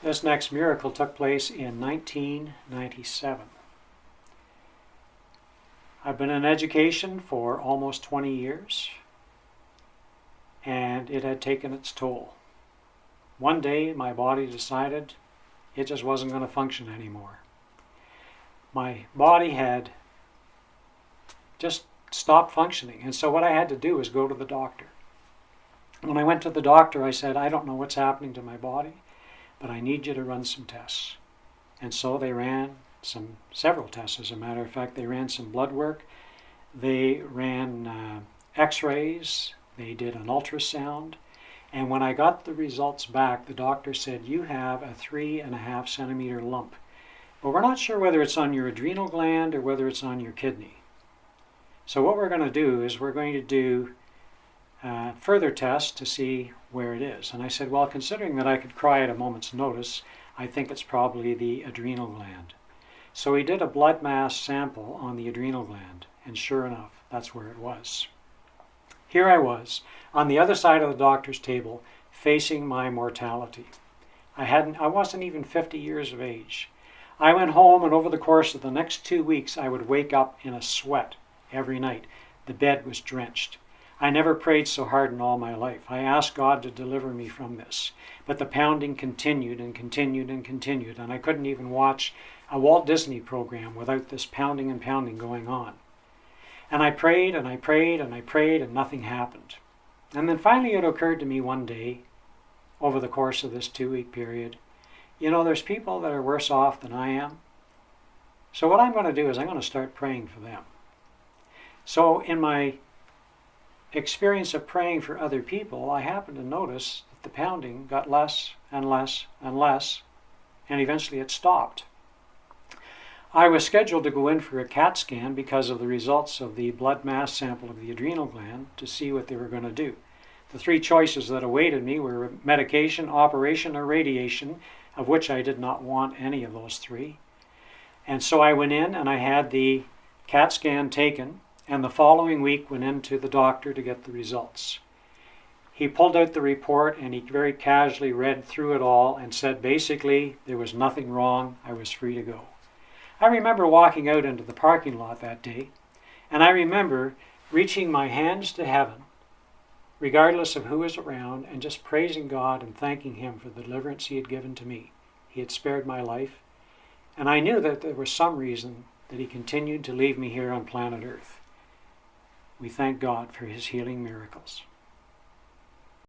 This next miracle took place in 1997. I've been in education for almost 20 years, and it had taken its toll. One day, my body decided it just wasn't going to function anymore. My body had just stopped functioning, and so what I had to do was go to the doctor. When I went to the doctor, I said, I don't know what's happening to my body, but I need you to run some tests. And so they ran several tests, as a matter of fact. They ran some blood work, they ran x-rays, they did an ultrasound, and when I got the results back, the doctor said, you have a 3.5 centimeter lump. But we're not sure whether it's on your adrenal gland or whether it's on your kidney. So what we're going to do is we're going to do further tests to see where it is. And I said, well, considering that I could cry at a moment's notice, I think it's probably the adrenal gland. So we did a blood mass sample on the adrenal gland, and sure enough, that's where it was. Here I was, on the other side of the doctor's table, facing my mortality. I wasn't even 50 years of age. I went home, and over the course of the next 2 weeks, I would wake up in a sweat every night. The bed was drenched. I never prayed so hard in all my life. I asked God to deliver me from this. But the pounding continued and continued and continued, and I couldn't even watch a Walt Disney program without this pounding and pounding going on. And I prayed and I prayed and I prayed, and nothing happened. And then finally it occurred to me one day, over the course of this 2-week period, you know, there's people that are worse off than I am. So what I'm going to do is I'm going to start praying for them. So in my experience of praying for other people, I happened to notice that the pounding got less and less and less, and eventually it stopped. I was scheduled to go in for a CAT scan because of the results of the blood mass sample of the adrenal gland to see what they were going to do. The 3 choices that awaited me were medication, operation, or radiation, of which I did not want any of those 3. And so I went in and I had the CAT scan taken, and the following week went into the doctor to get the results. He pulled out the report and he very casually read through it all and said basically there was nothing wrong, I was free to go. I remember walking out into the parking lot that day, and I remember reaching my hands to heaven, regardless of who was around, and just praising God and thanking Him for the deliverance He had given to me. He had spared my life, and I knew that there was some reason that He continued to leave me here on planet Earth. We thank God for His healing miracles.